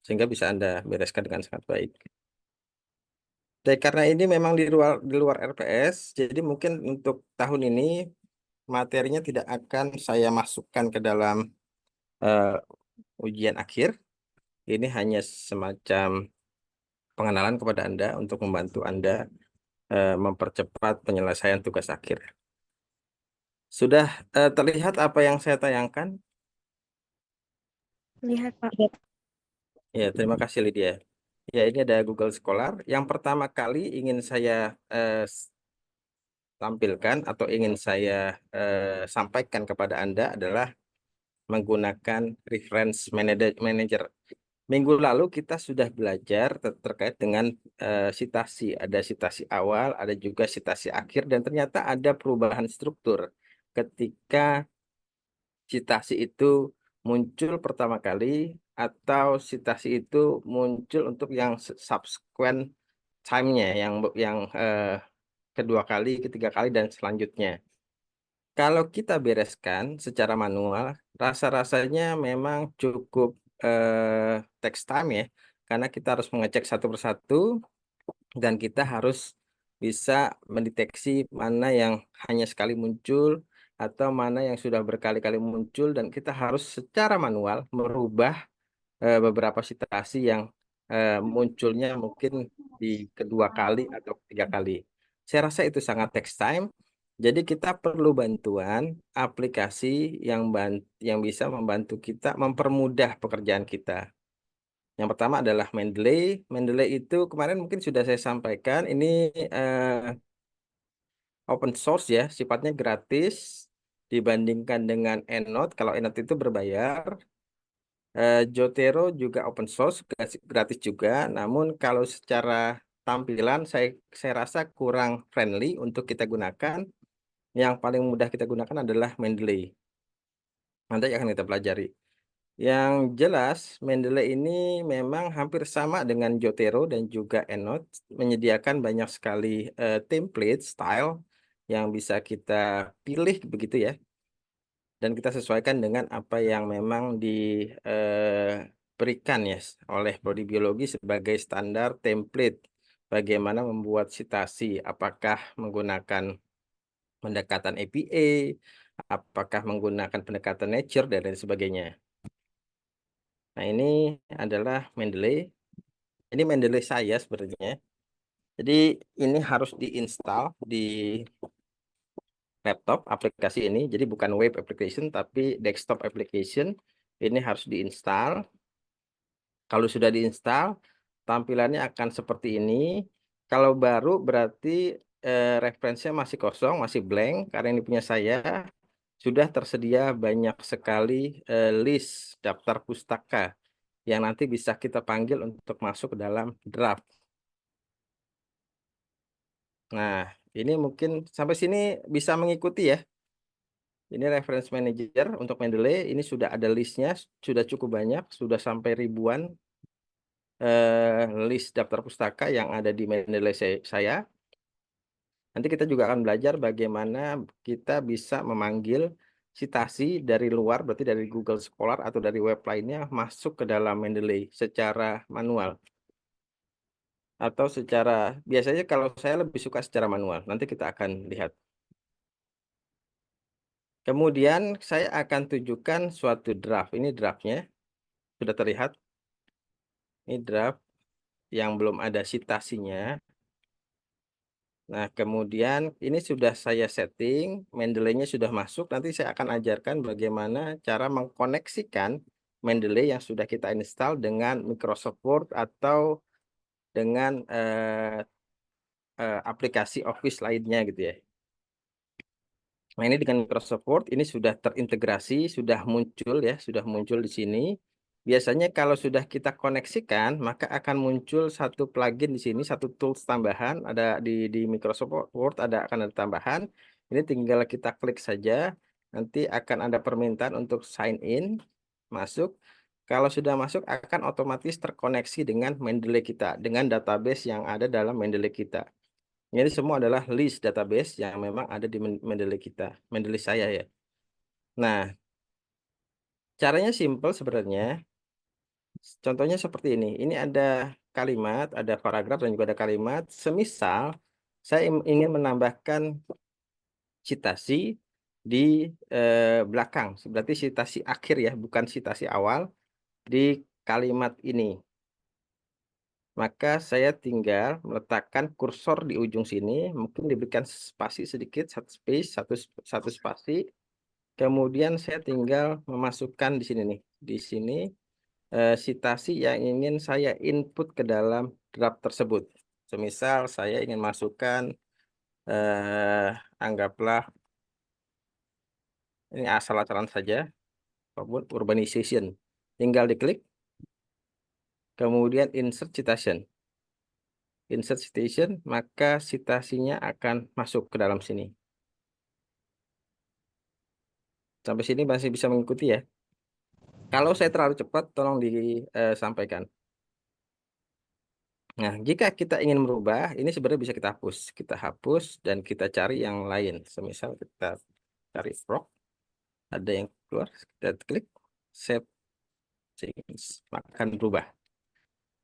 sehingga bisa Anda bereskan dengan sangat baik. Dan karena ini memang di luar RPS, jadi mungkin untuk tahun ini materinya tidak akan saya masukkan ke dalam eh, ujian akhir. Ini hanya semacam pengenalan kepada Anda untuk membantu Anda mempercepat penyelesaian tugas akhir. Sudah terlihat apa yang saya tayangkan? Lihat, Pak. Ya, terima kasih Lydia. Ya, ini ada Google Scholar. Yang pertama kali ingin saya tampilkan atau ingin saya sampaikan kepada Anda adalah menggunakan reference manager. Minggu lalu kita sudah belajar terkait dengan sitasi. Ada sitasi awal, ada juga sitasi akhir, dan ternyata ada perubahan struktur ketika sitasi itu muncul pertama kali atau sitasi itu muncul untuk yang subsequent time-nya, yang kedua kali, ketiga kali, dan selanjutnya. Kalau kita bereskan secara manual, rasa-rasanya memang cukup text time ya, karena kita harus mengecek satu persatu dan kita harus bisa mendeteksi mana yang hanya sekali muncul atau mana yang sudah berkali-kali muncul, dan kita harus secara manual merubah beberapa situasi yang munculnya mungkin di kedua kali atau ketiga kali. Saya rasa itu sangat takes time. Jadi kita perlu bantuan aplikasi yang bisa membantu kita mempermudah pekerjaan kita. Yang pertama adalah Mendeley. Mendeley itu kemarin mungkin sudah saya sampaikan, ini open source ya, sifatnya gratis dibandingkan dengan EndNote. Kalau EndNote itu berbayar. Jotero juga open source, gratis juga. Namun kalau secara tampilan saya rasa kurang friendly untuk kita gunakan. Yang paling mudah kita gunakan adalah Mendeley. Nanti akan kita pelajari. Yang jelas, Mendeley ini memang hampir sama dengan Jotero dan juga EndNote, menyediakan banyak sekali template style yang bisa kita pilih begitu ya, dan kita sesuaikan dengan apa yang memang diberikan ya oleh prodi biologi sebagai standar template bagaimana membuat sitasi, apakah menggunakan pendekatan APA, apakah menggunakan pendekatan nature, dan lain sebagainya. Nah, ini adalah Mendeley. Ini Mendeley saya sebenarnya. Jadi ini harus diinstal di laptop aplikasi ini. Jadi bukan web application tapi desktop application. Ini harus diinstal. Kalau sudah diinstal, tampilannya akan seperti ini. Kalau baru berarti referensinya masih kosong, masih blank, karena ini punya saya. Sudah tersedia banyak sekali list daftar pustaka yang nanti bisa kita panggil untuk masuk ke dalam draft. Nah, ini mungkin sampai sini bisa mengikuti ya. Ini reference manager untuk Mendeley. Ini sudah ada listnya, sudah cukup banyak, sudah sampai ribuan list daftar pustaka yang ada di Mendeley saya. Nanti kita juga akan belajar bagaimana kita bisa memanggil sitasi dari luar, berarti dari Google Scholar atau dari web lainnya, masuk ke dalam Mendeley secara manual. Atau biasanya kalau saya lebih suka secara manual. Nanti kita akan lihat. Kemudian saya akan tunjukkan suatu draft. Ini draftnya, sudah terlihat. Ini draft yang belum ada sitasinya. Nah, kemudian ini sudah saya setting, Mendeley-nya sudah masuk. Nanti saya akan ajarkan bagaimana cara mengkoneksikan Mendeley yang sudah kita install dengan Microsoft Word atau dengan aplikasi Office lainnya gitu ya. Nah, ini dengan Microsoft Word ini sudah terintegrasi, sudah muncul ya, sudah muncul di sini. Biasanya kalau sudah kita koneksikan, maka akan muncul satu plugin di sini, satu tools tambahan ada di Microsoft Word, akan ada tambahan. Ini tinggal kita klik saja, nanti akan ada permintaan untuk sign in, masuk. Kalau sudah masuk akan otomatis terkoneksi dengan Mendeley kita, dengan database yang ada dalam Mendeley kita. Ini semua adalah list database yang memang ada di Mendeley kita, Mendeley saya ya. Nah, Caranya simple sebenarnya. Contohnya seperti ini. Ini ada kalimat, ada paragraf, dan juga ada kalimat. Semisal saya ingin menambahkan citasi di belakang. Berarti citasi akhir ya, bukan citasi awal di kalimat ini. Maka saya tinggal meletakkan kursor di ujung sini, mungkin diberikan spasi sedikit, satu space, satu spasi. Kemudian saya tinggal memasukkan di sini nih, di sini citasi yang ingin saya input ke dalam draft tersebut. Semisal saya ingin masukkan, anggaplah ini asal-asalan saja, apapun urbanization. Tinggal diklik, kemudian insert citation. Insert citation, maka citasinya akan masuk ke dalam sini. Sampai sini masih bisa mengikuti ya. Kalau saya terlalu cepat, tolong disampaikan. Nah, jika kita ingin merubah, ini sebenarnya bisa kita hapus. Kita hapus dan kita cari yang lain. Semisal kita cari frog, ada yang keluar, kita klik, save change, akan berubah.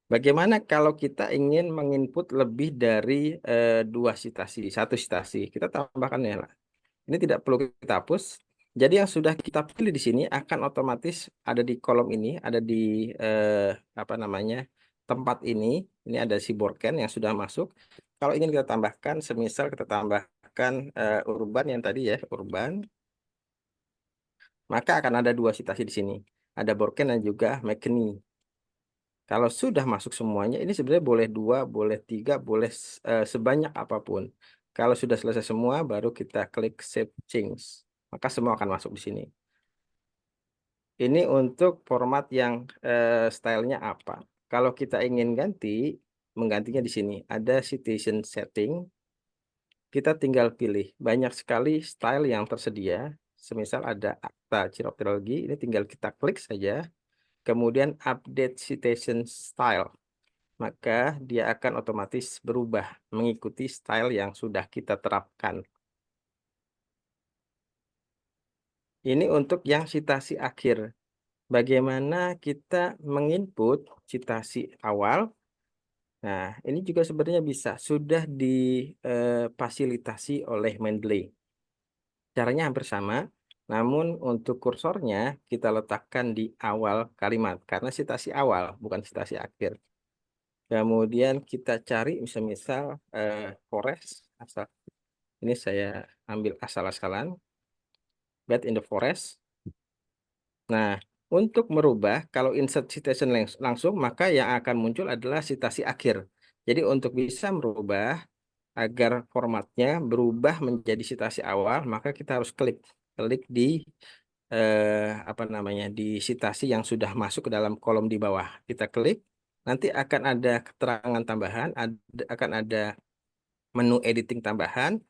Bagaimana kalau kita ingin menginput lebih dari dua citasi, satu citasi? Kita tambahkan ya. Ini tidak perlu kita hapus. Jadi yang sudah kita pilih di sini akan otomatis ada di kolom ini, ada di apa namanya, tempat ini. Ini ada si Borken yang sudah masuk. Kalau ingin kita tambahkan, semisal kita tambahkan urban yang tadi ya, urban, maka akan ada dua citasi di sini. Ada Borken dan juga McKinney. Kalau sudah masuk semuanya, ini sebenarnya boleh dua, boleh tiga, boleh sebanyak apapun. Kalau sudah selesai semua, baru kita klik Save Change. Maka semua akan masuk di sini. Ini untuk format yang stylenya apa. Kalau kita ingin ganti, menggantinya di sini. Ada citation setting. Kita tinggal pilih. Banyak sekali style yang tersedia. Semisal ada akta Chiropterology, ini tinggal kita klik saja. Kemudian update citation style. Maka dia akan otomatis berubah mengikuti style yang sudah kita terapkan. Ini untuk yang citasi akhir. Bagaimana kita menginput citasi awal? Nah, ini juga sebenarnya bisa sudah difasilitasi oleh Mendeley. Caranya hampir sama, namun untuk kursornya kita letakkan di awal kalimat karena citasi awal bukan citasi akhir. Kemudian kita cari misal forest asal. Ini saya ambil asal-asalan. Bed in the forest. Nah, untuk merubah, kalau insert citation langsung, maka yang akan muncul adalah citasi akhir. Jadi untuk bisa merubah, agar formatnya berubah menjadi citasi awal, maka kita harus klik di apa namanya, di citasi yang sudah masuk ke dalam kolom di bawah. Kita klik, nanti akan ada keterangan tambahan, akan ada menu editing tambahan.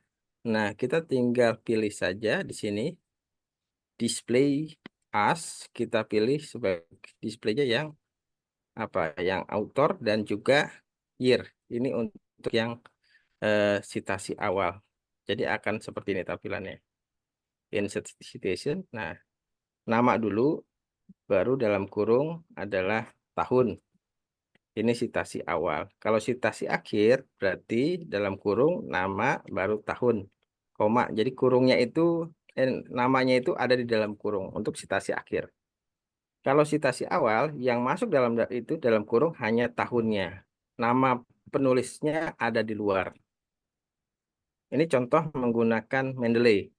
Nah, kita tinggal pilih saja di sini display as, kita pilih sebagai displaynya yang apa, yang author dan juga year. Ini untuk yang citasi awal. Jadi akan seperti ini tampilannya. Insert citation. Nah, nama dulu, baru dalam kurung adalah tahun. Ini citasi awal. Kalau citasi akhir berarti dalam kurung nama baru tahun, koma. Jadi kurungnya itu namanya itu ada di dalam kurung untuk citasi akhir. Kalau citasi awal yang masuk itu dalam kurung hanya tahunnya. Nama penulisnya ada di luar. Ini contoh menggunakan Mendeley.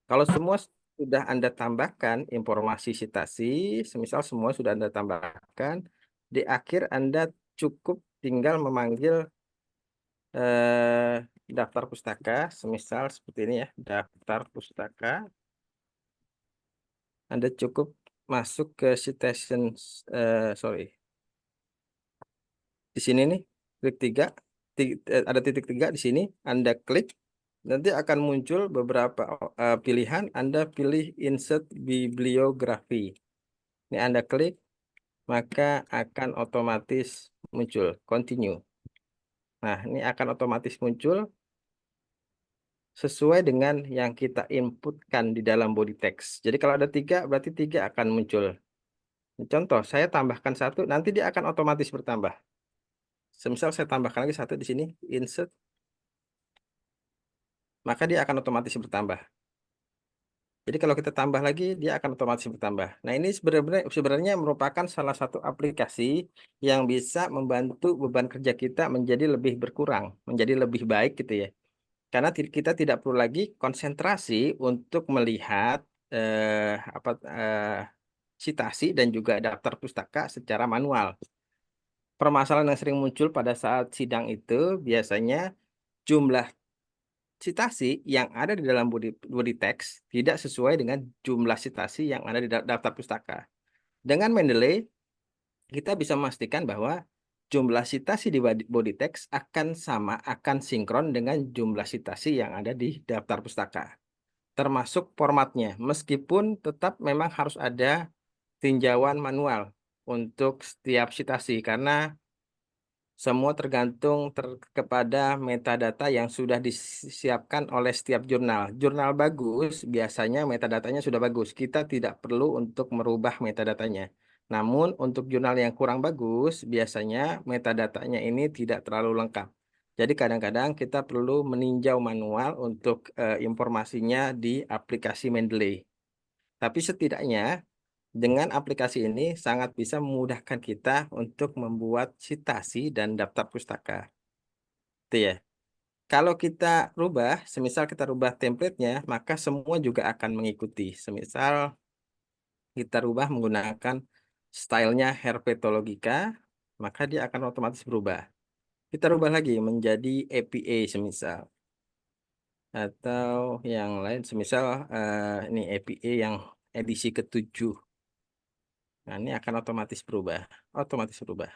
Kalau semua sudah Anda tambahkan informasi citasi, semisal semua sudah Anda tambahkan, di akhir Anda cukup tinggal memanggil daftar pustaka, semisal seperti ini ya, daftar pustaka. Anda cukup masuk ke citation, sorry, di sini nih, klik tiga, ada titik tiga di sini, Anda klik, nanti akan muncul beberapa pilihan, Anda pilih insert bibliografi. Ini Anda klik, maka akan otomatis muncul continue. Nah, ini akan otomatis muncul sesuai dengan yang kita inputkan di dalam body text. Jadi kalau ada 3, berarti 3 akan muncul. Contoh, saya tambahkan 1, nanti dia akan otomatis bertambah. Semisal saya tambahkan lagi 1 di sini, insert, maka dia akan otomatis bertambah. Jadi kalau kita tambah lagi, dia akan otomatis bertambah. Nah, ini sebenarnya merupakan salah satu aplikasi yang bisa membantu beban kerja kita menjadi lebih berkurang, menjadi lebih baik gitu ya. Karena kita tidak perlu lagi konsentrasi untuk melihat citasi dan juga daftar pustaka secara manual. Permasalahan yang sering muncul pada saat sidang itu biasanya jumlah citasi yang ada di dalam body text tidak sesuai dengan jumlah citasi yang ada di daftar pustaka. Dengan Mendeley, kita bisa memastikan bahwa jumlah citasi di body text akan sama, akan sinkron dengan jumlah citasi yang ada di daftar pustaka, termasuk formatnya. Meskipun tetap memang harus ada tinjauan manual untuk setiap citasi, karena semua tergantung kepada metadata yang sudah disiapkan oleh setiap jurnal. Jurnal bagus, biasanya metadatanya sudah bagus. Kita tidak perlu untuk merubah metadatanya. Namun, untuk jurnal yang kurang bagus, biasanya metadatanya ini tidak terlalu lengkap. Jadi, kadang-kadang kita perlu meninjau manual untuk informasinya di aplikasi Mendeley. Tapi setidaknya dengan aplikasi ini sangat bisa memudahkan kita untuk membuat citasi dan daftar pustaka. Itu ya. Kalau kita rubah, semisal kita rubah template-nya, maka semua juga akan mengikuti. Semisal kita rubah menggunakan stylenya herpetologika, maka dia akan otomatis berubah. Kita rubah lagi menjadi APA semisal. Atau yang lain semisal ini APA yang edisi ke-7. Nah, ini akan otomatis berubah. Otomatis berubah.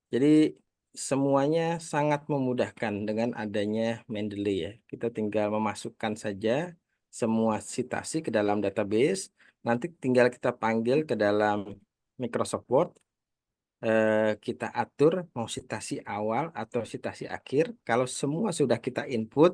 Jadi semuanya sangat memudahkan dengan adanya Mendeley ya. Kita tinggal memasukkan saja semua citasi ke dalam database. Nanti tinggal kita panggil ke dalam Microsoft Word. Kita atur mau citasi awal atau citasi akhir. Kalau semua sudah kita input,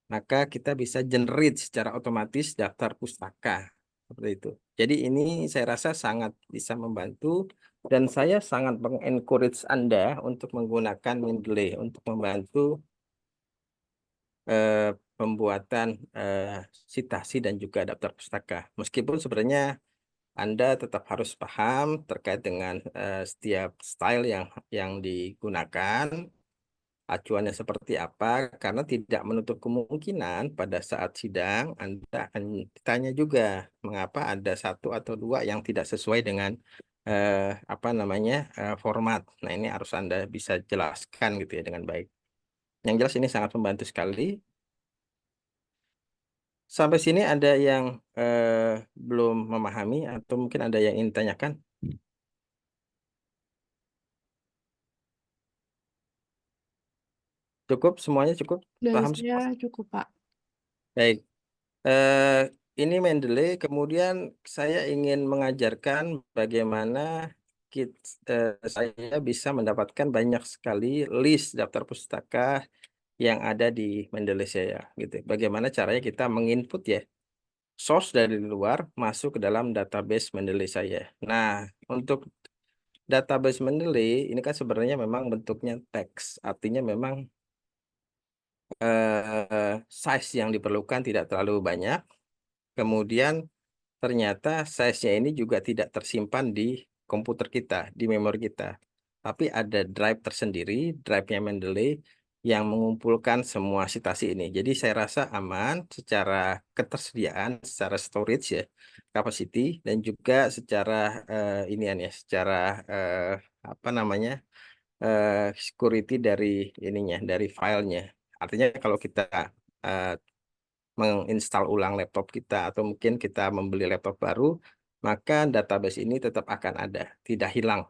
maka kita bisa generate secara otomatis daftar pustaka. Seperti itu. Jadi ini saya rasa sangat bisa membantu dan saya sangat mengencourage Anda untuk menggunakan Mendeley untuk membantu eh, pembuatan citasi dan juga daftar pustaka. Meskipun sebenarnya Anda tetap harus paham terkait dengan setiap style yang digunakan, acuannya seperti apa, karena tidak menutup kemungkinan pada saat sidang Anda akan ditanya juga mengapa ada 1 atau 2 yang tidak sesuai dengan apa namanya format. Nah, ini harus Anda bisa jelaskan gitu ya dengan baik. Yang jelas ini sangat membantu sekali. Sampai sini ada yang belum memahami atau mungkin ada yang ingin ditanyakan? Cukup semuanya cukup Dari paham saya semua? cukup, Pak. Baik. Eh, ini Mendeley, kemudian saya ingin mengajarkan bagaimana saya bisa mendapatkan banyak sekali list daftar pustaka yang ada di Mendeley saya, gitu. Bagaimana caranya kita menginput ya source dari luar masuk ke dalam database Mendeley saya. Nah, untuk database Mendeley ini kan sebenarnya memang bentuknya teks, artinya memang size yang diperlukan tidak terlalu banyak. Kemudian ternyata size-nya ini juga tidak tersimpan di komputer kita, di memori kita. Tapi ada drive tersendiri, drive-nya Mendeley, yang mengumpulkan semua citasi ini. Jadi saya rasa aman secara ketersediaan, secara storage ya, capacity, dan juga secara inian ya, secara eh, apa namanya, security dari ininya, dari filenya. Artinya kalau kita eh, menginstal ulang laptop kita atau mungkin kita membeli laptop baru, maka database ini tetap akan ada, tidak hilang.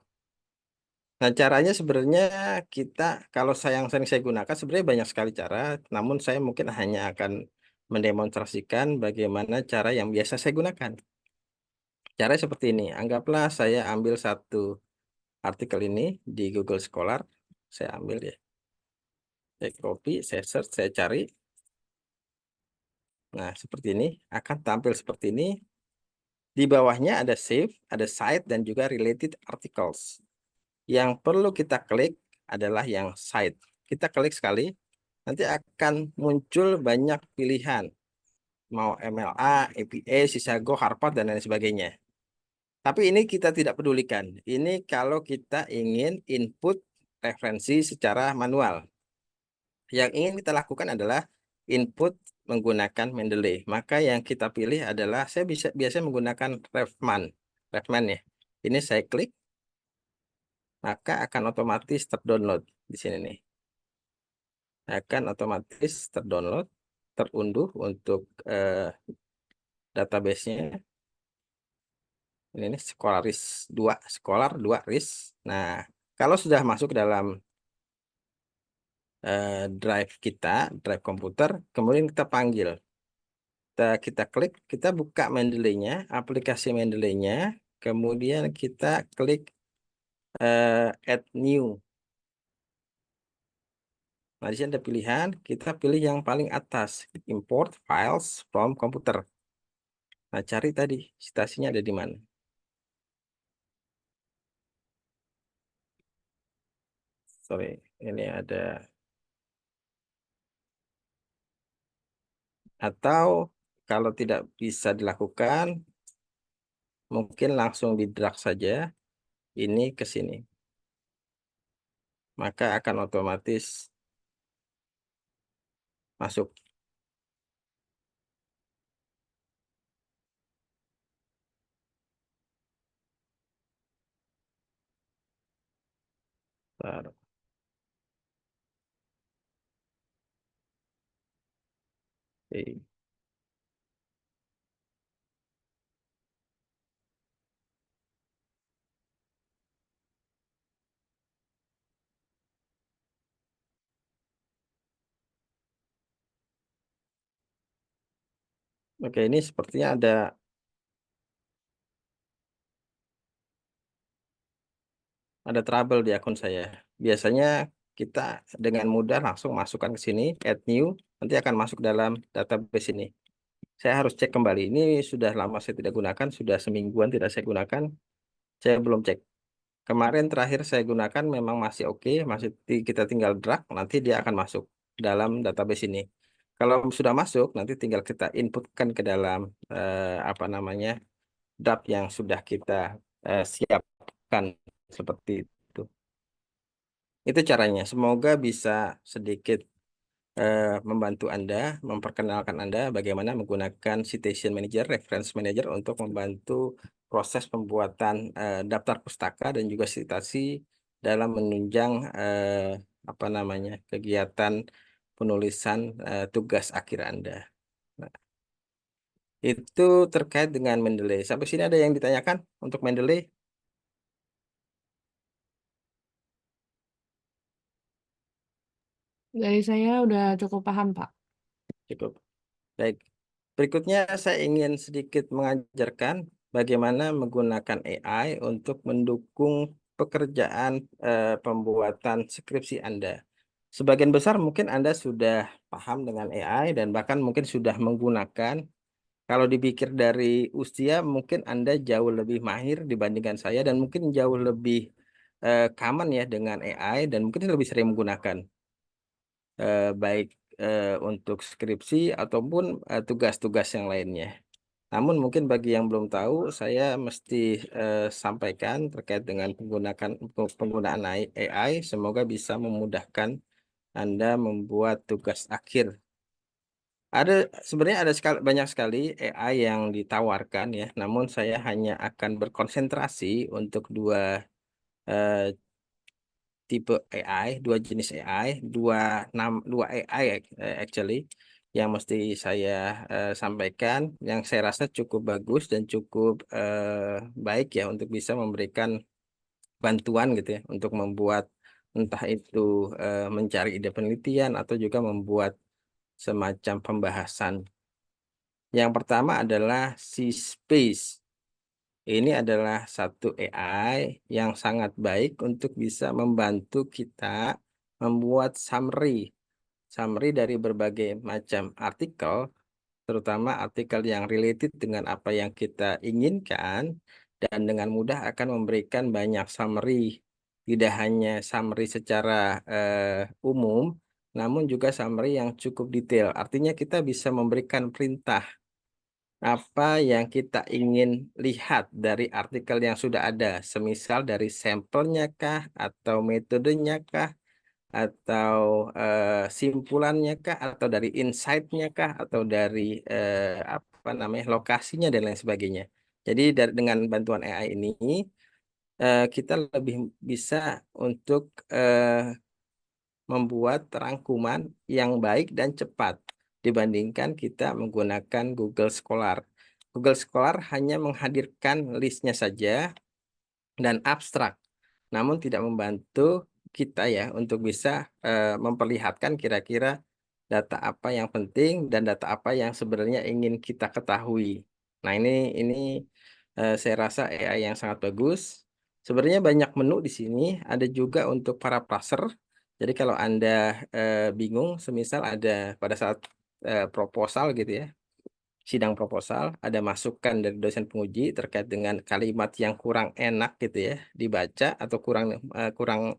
Nah, caranya sebenarnya kita, kalau yang sering saya gunakan, sebenarnya banyak sekali cara, namun saya mungkin hanya akan mendemonstrasikan bagaimana cara yang biasa saya gunakan. Caranya seperti ini, anggaplah saya ambil satu artikel ini di Google Scholar, saya ambil ya. Saya copy, saya search, saya cari. Nah, seperti ini akan tampil seperti ini. Di bawahnya ada save, ada cite, dan juga related articles. Yang perlu kita klik adalah yang cite. Kita klik sekali, nanti akan muncul banyak pilihan. Mau MLA, APA, Chicago, Harvard, dan lain sebagainya. Tapi ini kita tidak pedulikan. Ini kalau kita ingin input referensi secara manual. Yang ingin kita lakukan adalah input menggunakan Mendeley. Maka yang kita pilih adalah saya biasa menggunakan Refman. Refman ya. Ini saya klik, maka akan otomatis terdownload di sini nih. Akan otomatis terdownload, terunduh untuk database-nya. Ini nih Scholar 2 RIS. Nah, kalau sudah masuk dalam drive kita, drive komputer, kemudian kita panggil. Kita klik, kita buka Mendeley-nya, aplikasi Mendeley-nya, kemudian kita klik add new. Nah, di sini ada pilihan, kita pilih yang paling atas, import files from computer. Nah, cari tadi, citasinya ada di mana. Sorry, ini ada. Atau kalau tidak bisa dilakukan, mungkin langsung di drag saja ini ke sini. Maka akan otomatis masuk. Bentar. Oke. Oke, ini sepertinya ada trouble di akun saya. Biasanya kita dengan mudah langsung masukkan ke sini, add new, nanti akan masuk dalam database ini. Saya harus cek kembali. Ini sudah lama saya tidak gunakan, sudah semingguan tidak saya gunakan. Saya belum cek. Kemarin terakhir saya gunakan memang masih oke, masih kita tinggal drag, nanti dia akan masuk dalam database ini. Kalau sudah masuk, nanti tinggal kita inputkan ke dalam apa namanya DAP yang sudah kita siapkan seperti itu. Itu caranya. Semoga bisa sedikit membantu Anda, memperkenalkan Anda bagaimana menggunakan Citation Manager, Reference Manager untuk membantu proses pembuatan daftar pustaka dan juga citasi dalam menunjang apa namanya kegiatan penulisan tugas akhir Anda. Nah, itu terkait dengan Mendeley. Sampai sini ada yang ditanyakan untuk Mendeley? Dari saya udah cukup paham, Pak. Cukup. Baik. Berikutnya saya ingin sedikit mengajarkan bagaimana menggunakan AI untuk mendukung pekerjaan pembuatan skripsi Anda. Sebagian besar mungkin Anda sudah paham dengan AI dan bahkan mungkin sudah menggunakan. Kalau dipikir dari usia, mungkin Anda jauh lebih mahir dibandingkan saya dan mungkin jauh lebih common ya dengan AI dan mungkin lebih sering menggunakan baik untuk skripsi ataupun tugas-tugas yang lainnya. Namun mungkin bagi yang belum tahu, saya mesti sampaikan terkait dengan penggunaan AI, semoga bisa memudahkan Anda membuat tugas akhir. Ada sebenarnya banyak sekali AI yang ditawarkan ya, namun saya hanya akan berkonsentrasi untuk eh, tipe AI, dua jenis AI, dua AI actually yang mesti saya sampaikan, yang saya rasa cukup bagus dan cukup baik ya untuk bisa memberikan bantuan gitu ya untuk membuat entah itu mencari ide penelitian atau juga membuat semacam pembahasan. Yang pertama adalah C-Space. Ini adalah satu AI yang sangat baik untuk bisa membantu kita membuat summary. summary dari berbagai macam artikel, terutama artikel yang related dengan apa yang kita inginkan, dan dengan mudah akan memberikan banyak summary. Tidak hanya summary secara umum, namun juga summary yang cukup detail. Artinya kita bisa memberikan perintah apa yang kita ingin lihat dari artikel yang sudah ada, semisal dari sampelnya kah, atau metodenya kah, atau simpulannya kah, atau dari insight-nya kah, atau dari apa namanya lokasinya dan lain sebagainya. Jadi dengan bantuan AI ini kita lebih bisa untuk membuat rangkuman yang baik dan cepat dibandingkan kita menggunakan Google Scholar. Google Scholar hanya menghadirkan listnya saja dan abstrak, namun tidak membantu kita ya untuk bisa memperlihatkan kira-kira data apa yang penting dan data apa yang sebenarnya ingin kita ketahui. Nah, ini saya rasa AI yang sangat bagus. Sebenarnya banyak menu di sini, ada juga untuk para parser. Jadi kalau Anda bingung, semisal ada pada saat proposal gitu ya, sidang proposal, ada masukan dari dosen penguji terkait dengan kalimat yang kurang enak gitu ya dibaca, atau kurang kurang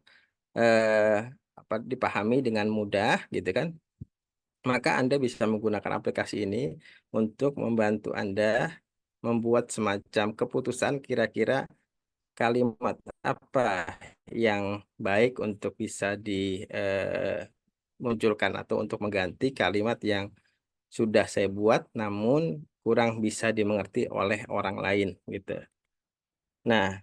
eh, apa dipahami dengan mudah gitu kan, maka Anda bisa menggunakan aplikasi ini untuk membantu Anda membuat semacam keputusan kira-kira kalimat apa yang baik untuk bisa dimunculkan, atau untuk mengganti kalimat yang sudah saya buat namun kurang bisa dimengerti oleh orang lain gitu. Nah,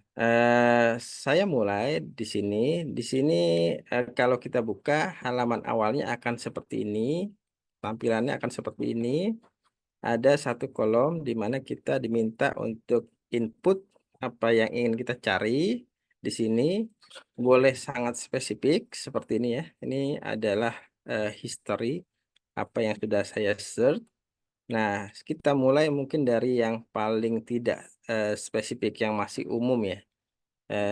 saya mulai di sini. Di sini kalau kita buka halaman awalnya akan seperti ini. Tampilannya akan seperti ini. Ada satu kolom di mana kita diminta untuk input apa yang ingin kita cari. Di sini boleh sangat spesifik seperti ini ya. Ini adalah history apa yang sudah saya search. Nah, kita mulai mungkin dari yang paling tidak spesifik, yang masih umum ya.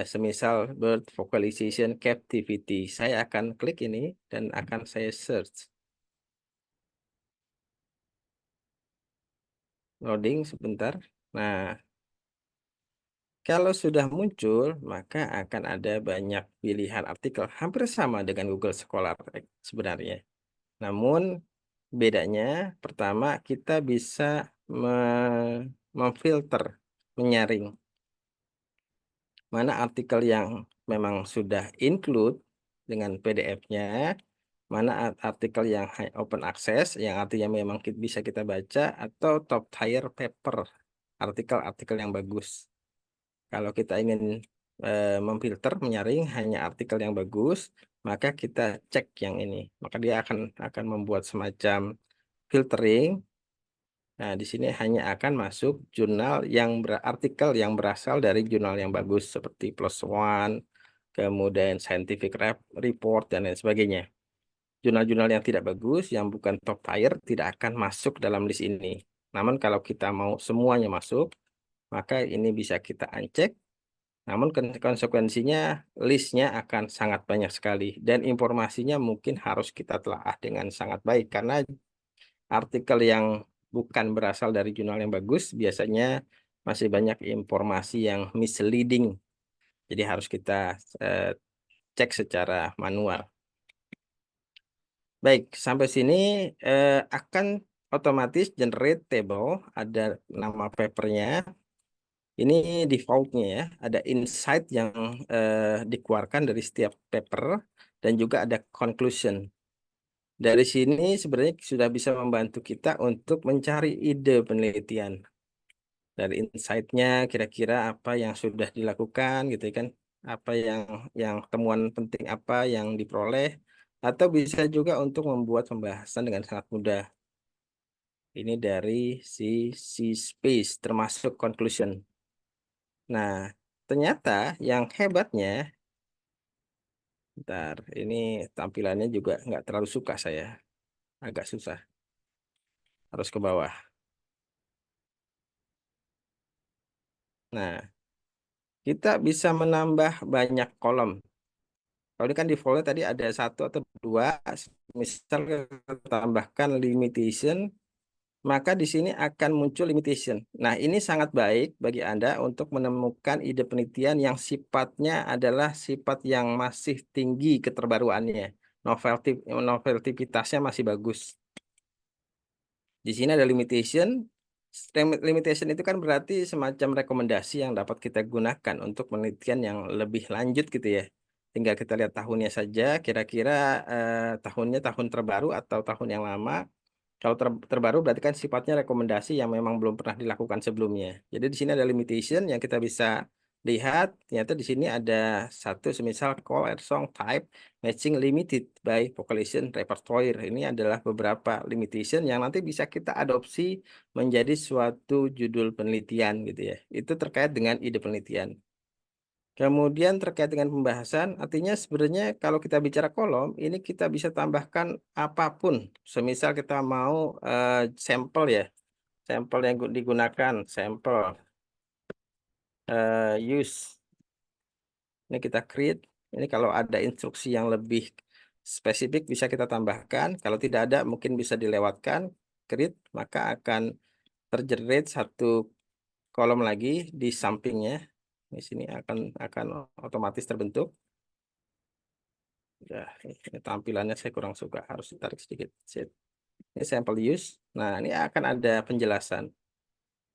Semisal bird vocalization captivity. Saya akan klik ini dan akan saya search. Loading sebentar. Nah, kalau sudah muncul, maka akan ada banyak pilihan artikel hampir sama dengan Google Scholar sebenarnya. Namun bedanya, pertama kita bisa memfilter, menyaring mana artikel yang memang sudah include dengan PDF-nya, mana artikel yang open access, yang artinya memang bisa kita baca, atau top tier paper, artikel-artikel yang bagus. Kalau kita ingin memfilter, menyaring hanya artikel yang bagus, maka kita cek yang ini. Maka dia akan membuat semacam filtering. Nah, di sini hanya akan masuk jurnal yang artikel yang berasal dari jurnal yang bagus seperti PLOS ONE, kemudian Scientific Report, dan lain sebagainya. Jurnal-jurnal yang tidak bagus, yang bukan top tier, tidak akan masuk dalam list ini. Namun kalau kita mau semuanya masuk, maka ini bisa kita uncheck. Namun konsekuensinya listnya akan sangat banyak sekali. Dan informasinya mungkin harus kita telaah dengan sangat baik. Karena artikel yang bukan berasal dari jurnal yang bagus, biasanya masih banyak informasi yang misleading. Jadi harus kita eh, cek secara manual. Baik, sampai sini akan otomatis generate table, ada nama papernya. Ini defaultnya ya, ada insight yang dikeluarkan dari setiap paper, dan juga ada conclusion. Dari sini sebenarnya sudah bisa membantu kita untuk mencari ide penelitian. Dari insight-nya kira-kira apa yang sudah dilakukan gitu kan, apa yang temuan penting apa yang diperoleh, atau bisa juga untuk membuat pembahasan dengan sangat mudah. Ini dari si space termasuk conclusion. Nah, ternyata yang hebatnya, bentar, ini tampilannya juga nggak terlalu suka saya, agak susah, harus ke bawah. Nah, kita bisa menambah banyak kolom. Kalau ini kan defaultnya tadi ada satu atau dua, misal kita tambahkan limitation, maka di sini akan muncul limitation. Nah, ini sangat baik bagi Anda untuk menemukan ide penelitian yang sifatnya adalah sifat yang masih tinggi keterbaruannya. Noveltivitasnya masih bagus. Di sini ada limitation. Limitation itu kan berarti semacam rekomendasi yang dapat kita gunakan untuk penelitian yang lebih lanjut gitu ya. Tinggal kita lihat tahunnya saja, kira-kira tahunnya tahun terbaru atau tahun yang lama. Kalau terbaru berarti kan sifatnya rekomendasi yang memang belum pernah dilakukan sebelumnya. Jadi di sini ada limitation yang kita bisa lihat. Ternyata di sini ada satu semisal call and song type matching limited by population repertoire. Ini adalah beberapa limitation yang nanti bisa kita adopsi menjadi suatu judul penelitian gitu ya. Itu terkait dengan ide penelitian. Kemudian terkait dengan pembahasan, artinya sebenarnya kalau kita bicara kolom, ini kita bisa tambahkan apapun. Semisal kita mau sampel ya, sampel yang digunakan, sampel use. Ini kita create. Ini kalau ada instruksi yang lebih spesifik bisa kita tambahkan. Kalau tidak ada mungkin bisa dilewatkan. Create, maka akan tergenerate satu kolom lagi di sampingnya. Di sini akan otomatis terbentuk. Ya, ini tampilannya saya kurang suka, harus ditarik sedikit. Sip. Ini sampel use. Nah, ini akan ada penjelasan.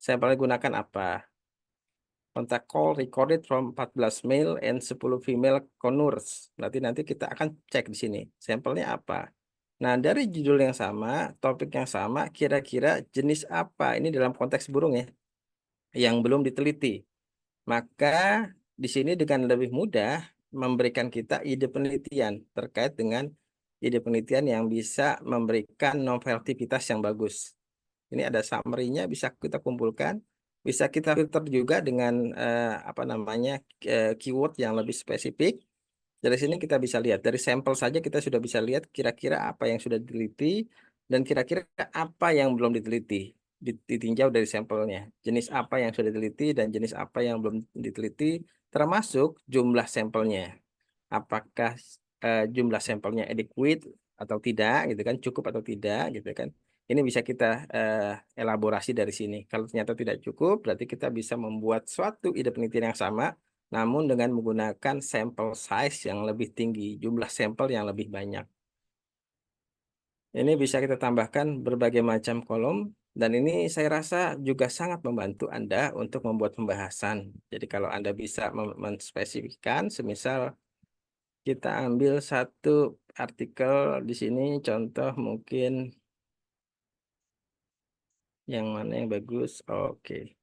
Sampelnya gunakan apa? Contact call recorded from 14 male and 10 female conures. Nanti kita akan cek di sini. Sampelnya apa? Nah, dari judul yang sama, topik yang sama, kira-kira jenis apa? Ini dalam konteks burung ya, yang belum diteliti. Maka di sini dengan lebih mudah memberikan kita ide penelitian terkait dengan ide penelitian yang bisa memberikan noveltivitas yang bagus. Ini ada summary-nya bisa kita kumpulkan, bisa kita filter juga dengan apa namanya keyword yang lebih spesifik. Dari sini kita bisa lihat, dari sampel saja kita sudah bisa lihat kira-kira apa yang sudah diteliti dan kira-kira apa yang belum diteliti. Ditinjau dari sampelnya, jenis apa yang sudah diteliti dan jenis apa yang belum diteliti, termasuk jumlah sampelnya. Apakah jumlah sampelnya adequate atau tidak, gitu kan, cukup atau tidak, gitu kan. Ini bisa kita elaborasi dari sini. Kalau ternyata tidak cukup, berarti kita bisa membuat suatu ide penelitian yang sama namun dengan menggunakan sampel size yang lebih tinggi, jumlah sampel yang lebih banyak. Ini bisa kita tambahkan berbagai macam kolom, dan ini saya rasa juga sangat membantu Anda untuk membuat pembahasan. Jadi kalau Anda bisa menspesifikkan, semisal kita ambil satu artikel di sini, contoh mungkin yang mana yang bagus. Oke.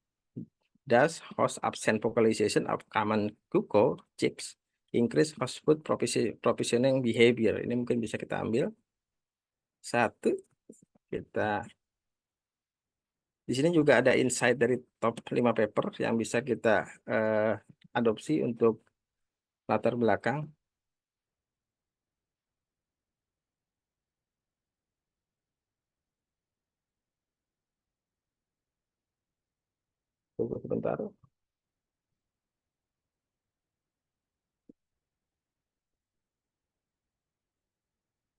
Does host absent vocalization of common cuckoo chicks increase host food provisioning behavior? Ini mungkin bisa kita ambil satu. Kita di sini juga ada insight dari top 5 paper yang bisa kita eh, adopsi untuk latar belakang. Tunggu sebentar.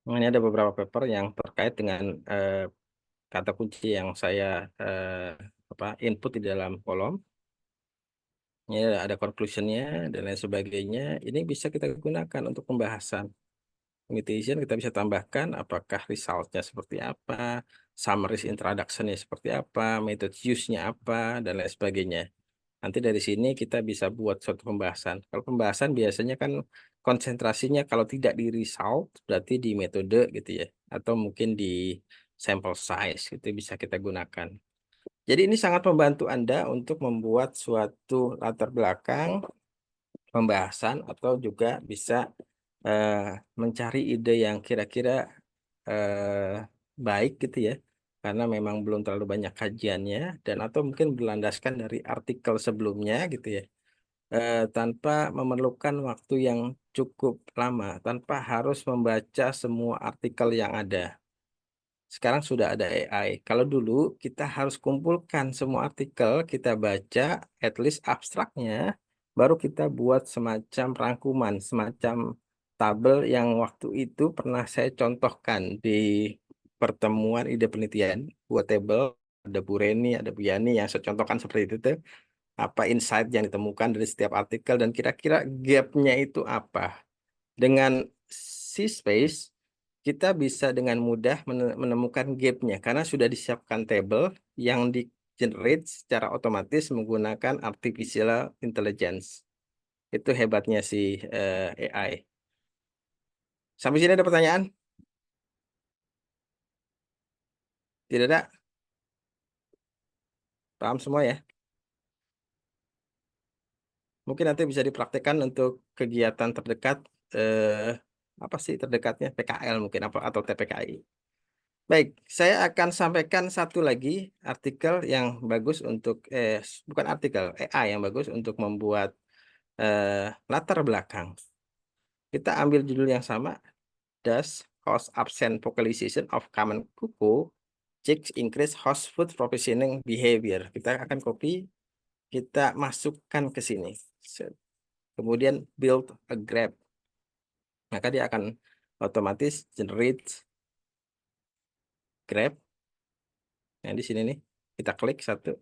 Ini ada beberapa paper yang terkait dengan kata kunci yang saya input di dalam kolom. Ini ada conclusionnya dan lain sebagainya. Ini bisa kita gunakan untuk pembahasan. Limitation kita bisa tambahkan apakah resultnya seperti apa, summary introduction-nya seperti apa, method use-nya apa, dan lain sebagainya. Nanti dari sini kita bisa buat suatu pembahasan. Kalau pembahasan biasanya kan konsentrasinya kalau tidak di result, berarti di metode gitu ya. Atau mungkin di sample size gitu bisa kita gunakan. Jadi ini sangat membantu Anda untuk membuat suatu latar belakang pembahasan atau juga bisa eh, mencari ide yang kira-kira baik gitu ya, karena memang belum terlalu banyak kajiannya dan atau mungkin berlandaskan dari artikel sebelumnya gitu ya, tanpa memerlukan waktu yang cukup lama, tanpa harus membaca semua artikel yang ada. Sekarang sudah ada AI. Kalau dulu kita harus kumpulkan semua artikel, kita baca at least abstraknya, baru kita buat semacam rangkuman, semacam tabel yang waktu itu pernah saya contohkan di pertemuan ide penelitian, buat tabel, ada Bu Reni, ada Bu Yani yang saya contohkan seperti itu tuh, apa insight yang ditemukan dari setiap artikel dan kira-kira gapnya itu apa. Dengan C-Space, kita bisa dengan mudah menemukan gapnya karena sudah disiapkan tabel yang di-generate secara otomatis menggunakan artificial intelligence. Itu hebatnya si AI. Sampai sini ada pertanyaan? Tidak ada? Paham semua ya? Mungkin nanti bisa dipraktekkan untuk kegiatan terdekat, apa sih terdekatnya? PKL mungkin apa atau TPKI. Baik, saya akan sampaikan satu lagi artikel yang bagus untuk bukan artikel, AI yang bagus untuk membuat latar belakang. Kita ambil judul yang sama, Does Host Absent Vocalization of Common Cuckoo Chicks Increase Host Food Provisioning Behavior? Kita akan copy, kita masukkan ke sini. Kemudian build a graph. Maka dia akan otomatis generate graph. Nah, di sini nih, kita klik satu.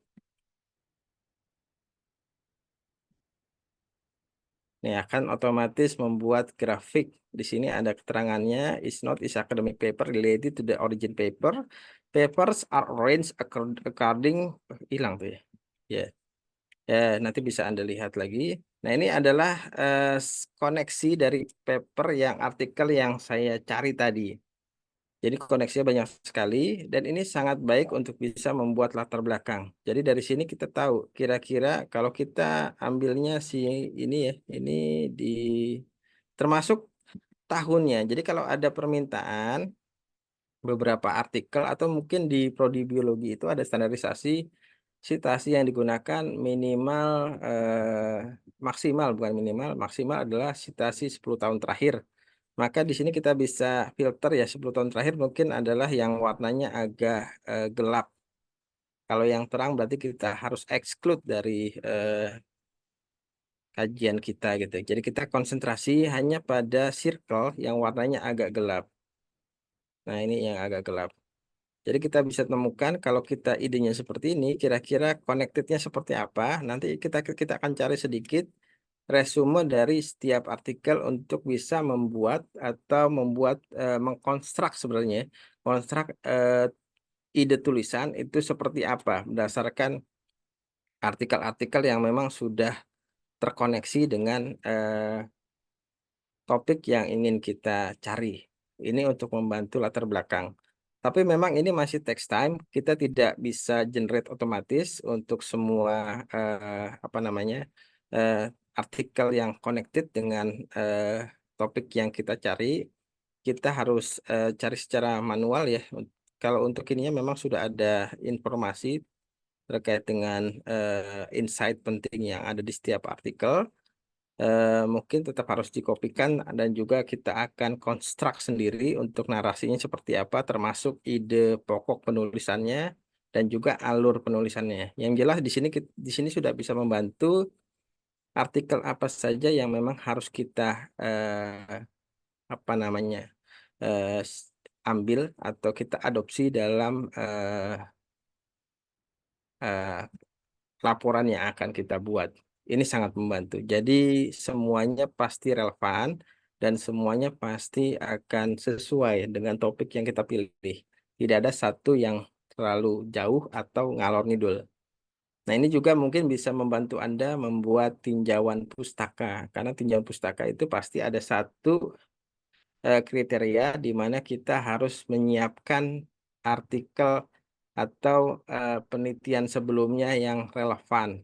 Ini akan otomatis membuat grafik. Di sini ada keterangannya, is not is academic paper related to the origin paper. Papers are arranged according, hilang tuh ya. Ya, ya nanti bisa Anda lihat lagi. Nah, ini adalah koneksi dari paper yang artikel yang saya cari tadi. Jadi koneksinya banyak sekali dan ini sangat baik untuk bisa membuat latar belakang. Jadi dari sini kita tahu kira-kira kalau kita ambilnya si ini ya, ini di termasuk tahunnya. Jadi kalau ada permintaan beberapa artikel atau mungkin di prodi biologi itu ada standarisasi citasi yang digunakan minimal maksimal bukan minimal, maksimal adalah citasi 10 tahun terakhir. Maka di sini kita bisa filter ya 10 tahun terakhir mungkin adalah yang warnanya agak gelap. Kalau yang terang berarti kita harus exclude dari kajian kita gitu. Jadi kita konsentrasi hanya pada circle yang warnanya agak gelap. Nah, ini yang agak gelap. Jadi kita bisa temukan kalau kita idenya seperti ini, kira-kira connected-nya seperti apa. Nanti kita akan cari sedikit resume dari setiap artikel untuk bisa membuat atau membuat mengkonstruk sebenarnya konstruk ide tulisan itu seperti apa berdasarkan artikel-artikel yang memang sudah terkoneksi dengan topik yang ingin kita cari. Ini untuk membantu latar belakang. Tapi memang ini masih text time. Kita tidak bisa generate otomatis untuk semua apa namanya eh, artikel yang connected dengan topik yang kita cari. Kita harus cari secara manual ya. Kalau untuk ininya memang sudah ada informasi terkait dengan insight penting yang ada di setiap artikel. Mungkin tetap harus dikopikan dan juga kita akan konstruk sendiri untuk narasinya seperti apa, termasuk ide pokok penulisannya dan juga alur penulisannya. Yang jelas di sini sudah bisa membantu artikel apa saja yang memang harus kita apa namanya ambil atau kita adopsi dalam eh, laporan yang akan kita buat. Ini sangat membantu. Jadi semuanya pasti relevan dan semuanya pasti akan sesuai dengan topik yang kita pilih. Tidak ada satu yang terlalu jauh atau ngalor ngidul. Nah, ini juga mungkin bisa membantu Anda membuat tinjauan pustaka. Karena tinjauan pustaka itu pasti ada satu kriteria di mana kita harus menyiapkan artikel atau penelitian sebelumnya yang relevan.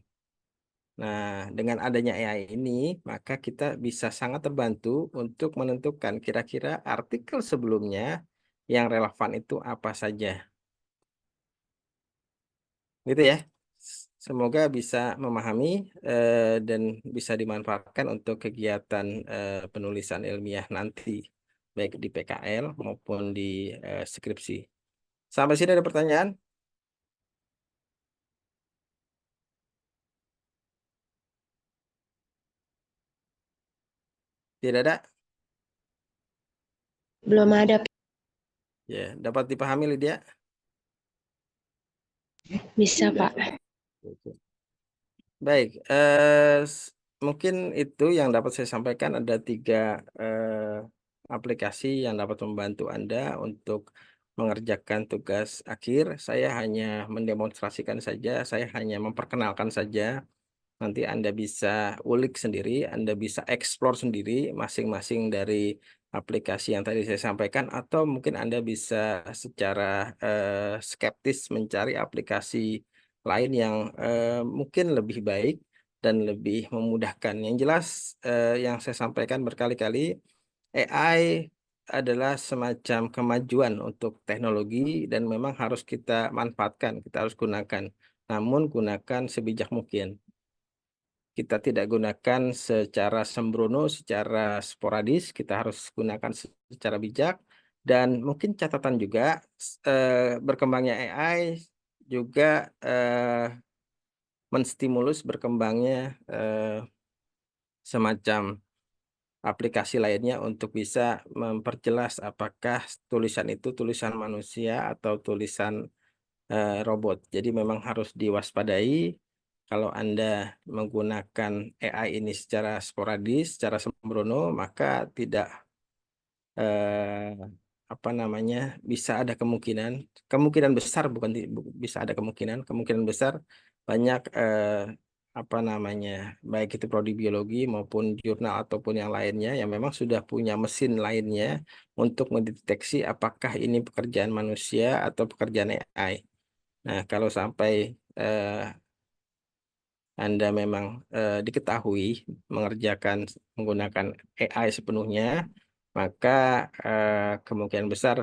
Nah, dengan adanya AI ini, maka kita bisa sangat terbantu untuk menentukan kira-kira artikel sebelumnya yang relevan itu apa saja. Gitu ya. Semoga bisa memahami dan bisa dimanfaatkan untuk kegiatan penulisan ilmiah nanti, baik di PKL maupun di skripsi. Sampai sini ada pertanyaan? Tidak ada? Belum ada, Ya, dapat dipahami Lydia? bisa Pak. Oke. Baik, mungkin itu yang dapat saya sampaikan. Ada 3 aplikasi yang dapat membantu Anda untuk mengerjakan tugas akhir. Saya hanya mendemonstrasikan saja, saya hanya memperkenalkan saja. Nanti Anda bisa ulik sendiri, Anda bisa explore sendiri masing-masing dari aplikasi yang tadi saya sampaikan, atau mungkin Anda bisa secara skeptis mencari aplikasi lain yang mungkin lebih baik dan lebih memudahkan. Yang jelas yang saya sampaikan berkali-kali, AI adalah semacam kemajuan untuk teknologi dan memang harus kita manfaatkan, kita harus gunakan. Namun gunakan sebijak mungkin. Kita tidak gunakan secara sembrono, secara sporadis, kita harus gunakan secara bijak. Dan mungkin catatan juga, berkembangnya AI juga menstimulus berkembangnya semacam aplikasi lainnya untuk bisa memperjelas apakah tulisan itu tulisan manusia atau tulisan robot. Jadi memang harus diwaspadai kalau Anda menggunakan AI ini secara sporadis, secara sembrono, maka tidak eh, apa namanya bisa ada kemungkinan besar bisa ada kemungkinan besar banyak apa namanya baik itu prodi biologi maupun jurnal ataupun yang lainnya yang memang sudah punya mesin lainnya untuk mendeteksi apakah ini pekerjaan manusia atau pekerjaan AI. Nah, kalau sampai eh, Anda memang diketahui mengerjakan menggunakan AI sepenuhnya, maka kemungkinan besar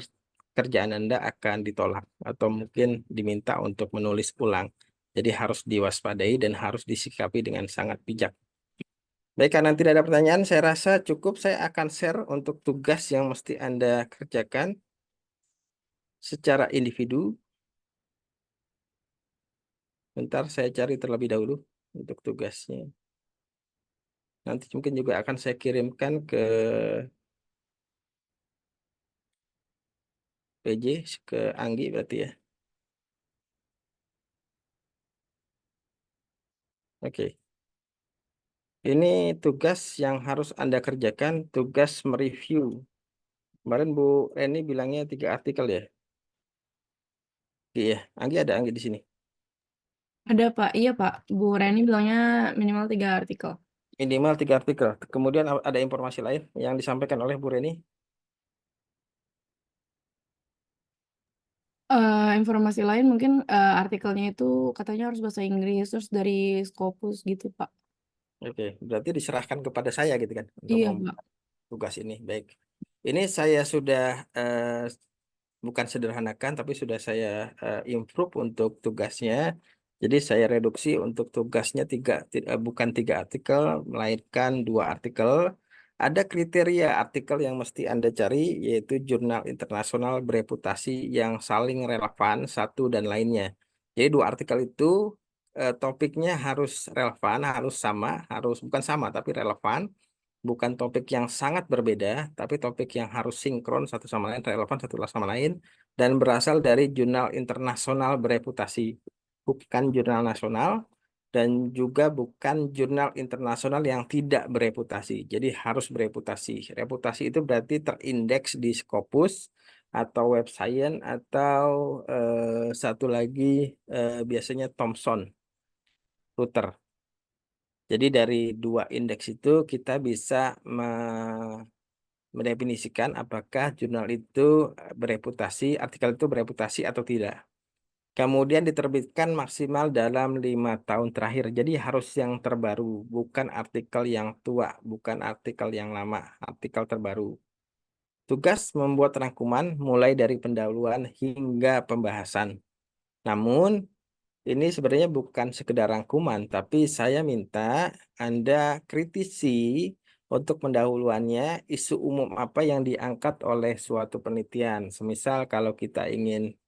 kerjaan Anda akan ditolak atau mungkin diminta untuk menulis ulang. Jadi harus diwaspadai dan harus disikapi dengan sangat bijak. Baik, karena tidak ada pertanyaan, saya rasa cukup. Saya akan share untuk tugas yang mesti Anda kerjakan secara individu. Bentar, saya cari terlebih dahulu untuk tugasnya. Nanti mungkin juga akan saya kirimkan ke PJ, ke Anggi berarti ya. Oke. Ini tugas yang harus Anda kerjakan, tugas mereview. Kemarin Bu Reni bilangnya 3 artikel ya. Iya, Anggi ada Anggi di sini. Ada Pak, iya Pak. Bu Reni bilangnya minimal 3 artikel. Minimal 3 artikel. Kemudian ada informasi lain yang disampaikan oleh Bu Reni. Informasi lain mungkin artikelnya itu katanya harus bahasa Inggris, terus dari Scopus gitu Pak. Oke, berarti diserahkan kepada saya gitu kan untuk Iya membuat Pak. tugas ini. Baik. Ini saya sudah bukan sederhanakan, tapi sudah saya improve untuk tugasnya. Jadi saya reduksi untuk tugasnya bukan 3 artikel, melainkan 2 artikel. Ada kriteria artikel yang mesti Anda cari, yaitu jurnal internasional bereputasi yang saling relevan satu dan lainnya. Jadi 2 artikel itu topiknya harus relevan, harus sama, bukan sama, tapi relevan. Bukan topik yang sangat berbeda, tapi topik yang harus sinkron satu sama lain, relevan satu sama lain, dan berasal dari jurnal internasional bereputasi, bukan jurnal nasional, dan juga bukan jurnal internasional yang tidak bereputasi. Jadi harus bereputasi. Reputasi itu berarti terindeks di Scopus atau Web Science atau satu lagi biasanya Thomson Reuters. Jadi dari 2 indeks itu kita bisa mendefinisikan apakah jurnal itu bereputasi, artikel itu bereputasi atau tidak. Kemudian diterbitkan maksimal dalam 5 tahun terakhir. Jadi harus yang terbaru, bukan artikel yang tua, bukan artikel yang lama, artikel terbaru. Tugas membuat rangkuman mulai dari pendahuluan hingga pembahasan. Namun ini sebenarnya bukan sekedar rangkuman, tapi saya minta Anda kritisi untuk pendahuluannya isu umum apa yang diangkat oleh suatu penelitian. Semisal kalau kita ingin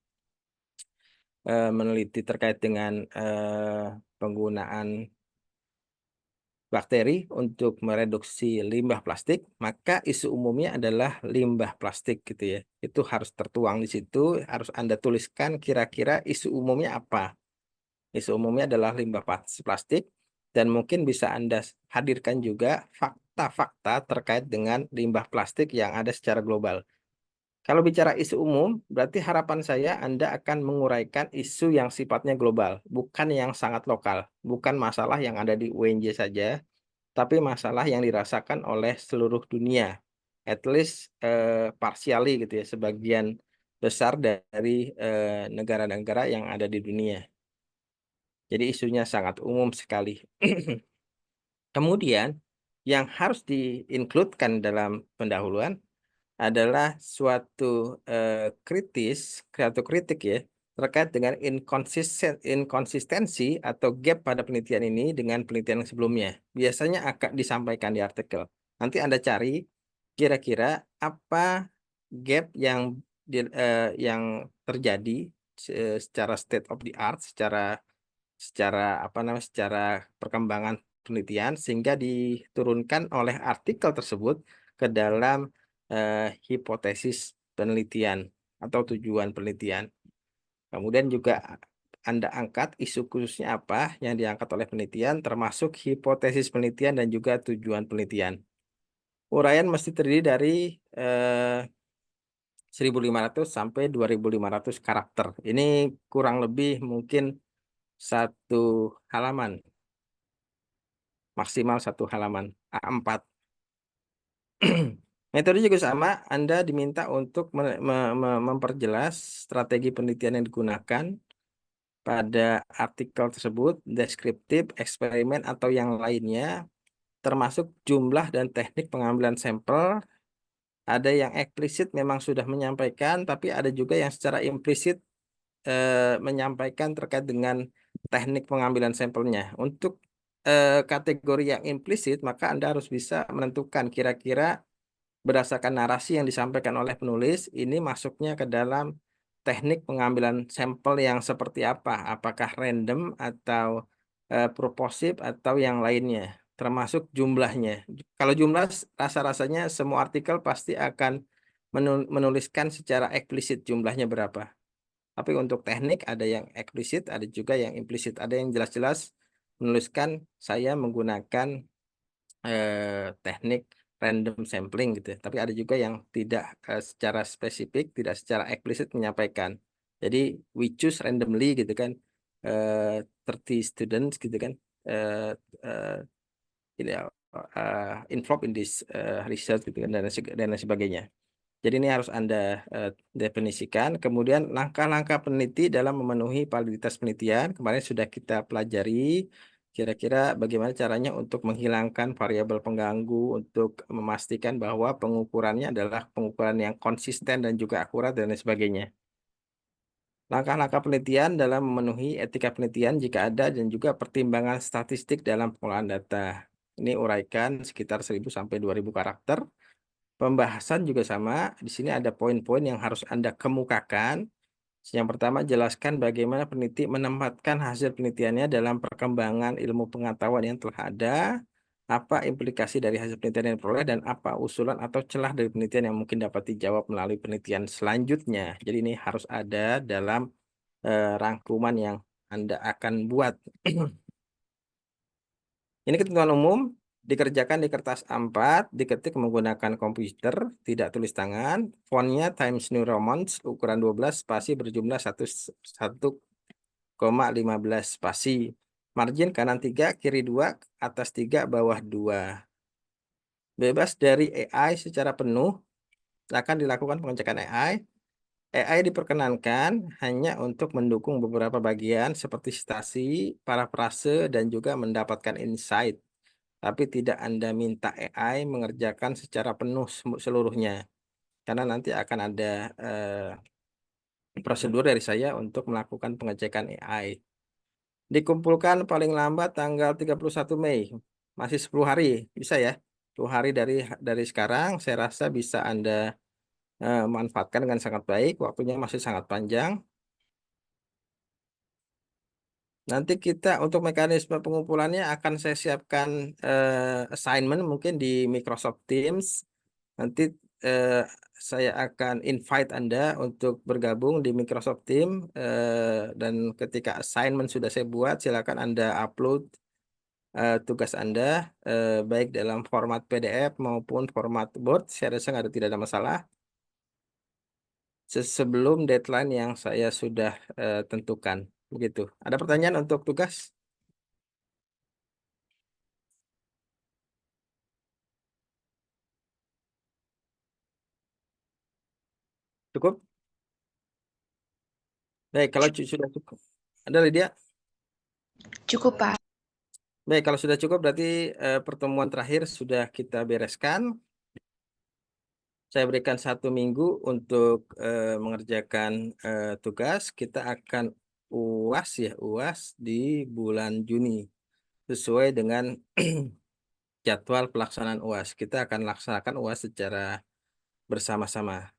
meneliti terkait dengan penggunaan bakteri untuk mereduksi limbah plastik, maka isu umumnya adalah limbah plastik gitu ya. Itu harus tertuang di situ, harus Anda tuliskan kira-kira isu umumnya apa. Isu umumnya adalah limbah plastik, dan mungkin bisa Anda hadirkan juga fakta-fakta terkait dengan limbah plastik yang ada secara global. Kalau bicara isu umum, berarti harapan saya Anda akan menguraikan isu yang sifatnya global, bukan yang sangat lokal, bukan masalah yang ada di UNJ saja, tapi masalah yang dirasakan oleh seluruh dunia, at least partially gitu ya, sebagian besar dari negara-negara yang ada di dunia. Jadi isunya sangat umum sekali. Kemudian yang harus di-include-kan dalam pendahuluan adalah suatu kritik ya, terkait dengan inkonsistensi atau gap pada penelitian ini dengan penelitian yang sebelumnya. Biasanya akan disampaikan di artikel. Nanti Anda cari kira-kira apa gap yang terjadi secara state of the art, secara secara apa namanya, secara perkembangan penelitian, sehingga diturunkan oleh artikel tersebut ke dalam hipotesis penelitian atau tujuan penelitian. Kemudian juga Anda angkat isu khususnya apa yang diangkat oleh penelitian, termasuk hipotesis penelitian dan juga tujuan penelitian. Uraian mesti terdiri dari 1.500 sampai 2.500 karakter. Ini kurang lebih mungkin satu halaman, maksimal satu halaman A4. Metode juga sama, Anda diminta untuk memperjelas strategi penelitian yang digunakan pada artikel tersebut, deskriptif, eksperimen, atau yang lainnya, termasuk jumlah dan teknik pengambilan sampel. Ada yang eksplisit memang sudah menyampaikan, tapi ada juga yang secara implisit menyampaikan terkait dengan teknik pengambilan sampelnya. Untuk kategori yang implisit, maka Anda harus bisa menentukan kira-kira berdasarkan narasi yang disampaikan oleh penulis, ini masuknya ke dalam teknik pengambilan sampel yang seperti apa? Apakah random atau purposive atau yang lainnya, termasuk jumlahnya. Kalau jumlah, rasa-rasanya semua artikel pasti akan menuliskan secara eksplisit jumlahnya berapa. Tapi untuk teknik ada yang eksplisit, ada juga yang implisit. Ada yang jelas-jelas menuliskan saya menggunakan teknik random sampling gitu ya. Tapi ada juga yang tidak secara spesifik, tidak secara eksplisit menyampaikan. Jadi we choose randomly gitu kan, 30 students gitu kan, uh, uh, involved in this research gitu kan, dan lain sebagainya. Jadi ini harus Anda definisikan. Kemudian langkah-langkah peneliti dalam memenuhi validitas penelitian. Kemarin sudah kita pelajari kira-kira bagaimana caranya untuk menghilangkan variabel pengganggu, untuk memastikan bahwa pengukurannya adalah pengukuran yang konsisten dan juga akurat dan lain sebagainya. Langkah-langkah penelitian dalam memenuhi etika penelitian jika ada, dan juga pertimbangan statistik dalam pengolahan data. Ini uraikan sekitar 1.000 sampai 2.000 karakter. Pembahasan juga sama. Di sini ada poin-poin yang harus Anda kemukakan. Yang pertama, jelaskan bagaimana peneliti menempatkan hasil penelitiannya dalam perkembangan ilmu pengetahuan yang telah ada, apa implikasi dari hasil penelitian yang diperoleh, dan apa usulan atau celah dari penelitian yang mungkin dapat dijawab melalui penelitian selanjutnya. Jadi ini harus ada dalam rangkuman yang Anda akan buat. Ini ketentuan umum, dikerjakan di kertas A4, diketik menggunakan komputer, tidak tulis tangan, fontnya Times New Roman, ukuran 12, spasi berjumlah 1,15 spasi. Margin kanan 3, kiri 2, atas 3, bawah 2. Bebas dari AI secara penuh, akan dilakukan pengecekan AI. AI diperkenankan hanya untuk mendukung beberapa bagian seperti citasi, parafrase, dan juga mendapatkan insight. Tapi tidak Anda minta AI mengerjakan secara penuh seluruhnya. Karena nanti akan ada prosedur dari saya untuk melakukan pengecekan AI. Dikumpulkan paling lambat tanggal 31 Mei. Masih 10 hari, bisa ya. 10 hari dari sekarang, saya rasa bisa Anda manfaatkan dengan sangat baik. Waktunya masih sangat panjang. Nanti kita untuk mekanisme pengumpulannya akan saya siapkan assignment mungkin di Microsoft Teams. Nanti eh, saya akan invite Anda untuk bergabung di Microsoft Teams dan ketika assignment sudah saya buat, silakan Anda upload tugas Anda baik dalam format PDF maupun format Word. Saya rasa tidak ada masalah. Sebelum deadline yang saya sudah tentukan. Begitu. Ada pertanyaan untuk tugas? Cukup? Baik, kalau sudah cukup. Ada Lydia? Cukup, Pak. Baik, kalau sudah cukup berarti pertemuan terakhir sudah kita bereskan. Saya berikan 1 minggu untuk mengerjakan tugas. Kita akan UAS ya, UAS di bulan Juni. Sesuai dengan jadwal pelaksanaan UAS. Kita akan laksanakan UAS secara bersama-sama.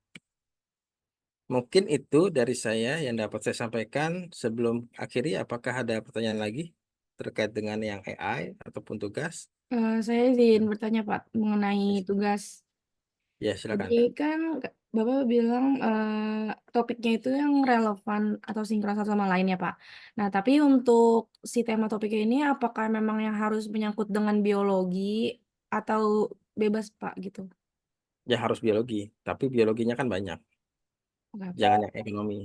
Mungkin itu dari saya yang dapat saya sampaikan. Sebelum akhiri, apakah ada pertanyaan lagi terkait dengan yang AI ataupun tugas? Saya izin bertanya Pak mengenai tugas. Ya, silakan. Tadi kan Bapak bilang topiknya itu yang relevan atau sinkron satu sama lain ya Pak. Nah, tapi untuk si tema topiknya ini apakah memang yang harus menyangkut dengan biologi atau bebas Pak gitu? Ya harus biologi, tapi biologinya kan banyak. Oke, Pak. Jangan yang ekonomi.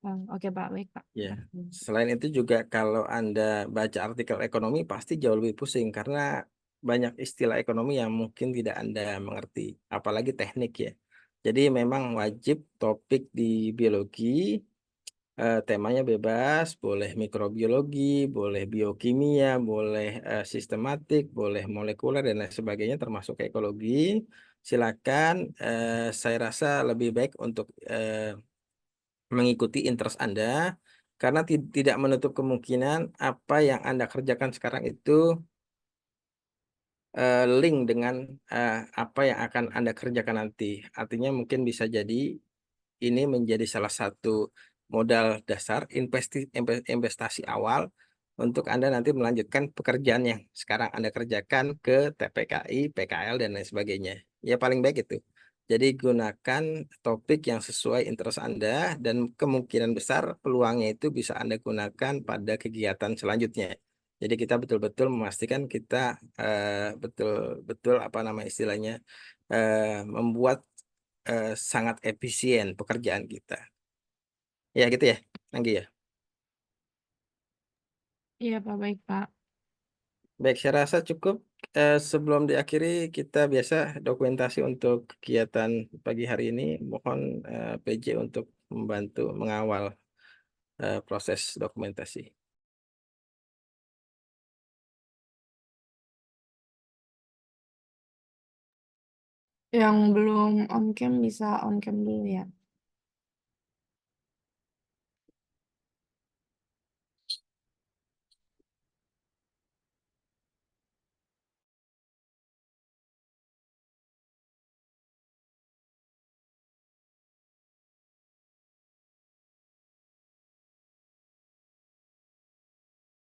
Oke Pak, baik Pak. Ya. Selain itu juga kalau Anda baca artikel ekonomi pasti jauh lebih pusing karena banyak istilah ekonomi yang mungkin tidak Anda mengerti, apalagi teknik ya. Jadi memang wajib topik di biologi, temanya bebas, boleh mikrobiologi, boleh biokimia, boleh sistematik, boleh molekuler dan lain sebagainya termasuk ekologi. Silakan, saya rasa lebih baik untuk mengikuti interest Anda karena tidak menutup kemungkinan apa yang Anda kerjakan sekarang itu link dengan apa yang akan Anda kerjakan nanti. Artinya mungkin bisa jadi ini menjadi salah satu modal dasar investasi awal untuk Anda nanti melanjutkan pekerjaan yang sekarang Anda kerjakan ke TPKI, PKL, dan lain sebagainya. Ya paling baik itu. Jadi gunakan topik yang sesuai interest Anda dan kemungkinan besar peluangnya itu bisa Anda gunakan pada kegiatan selanjutnya. Jadi kita betul-betul memastikan kita betul-betul apa nama istilahnya membuat sangat efisien pekerjaan kita. Ya gitu ya, Anggi ya. Iya Pak, baik Pak. Baik, saya rasa cukup. Sebelum diakhiri, kita biasa dokumentasi untuk kegiatan pagi hari ini. Mohon PJ untuk membantu mengawal proses dokumentasi. Yang belum on cam bisa on cam dulu ya.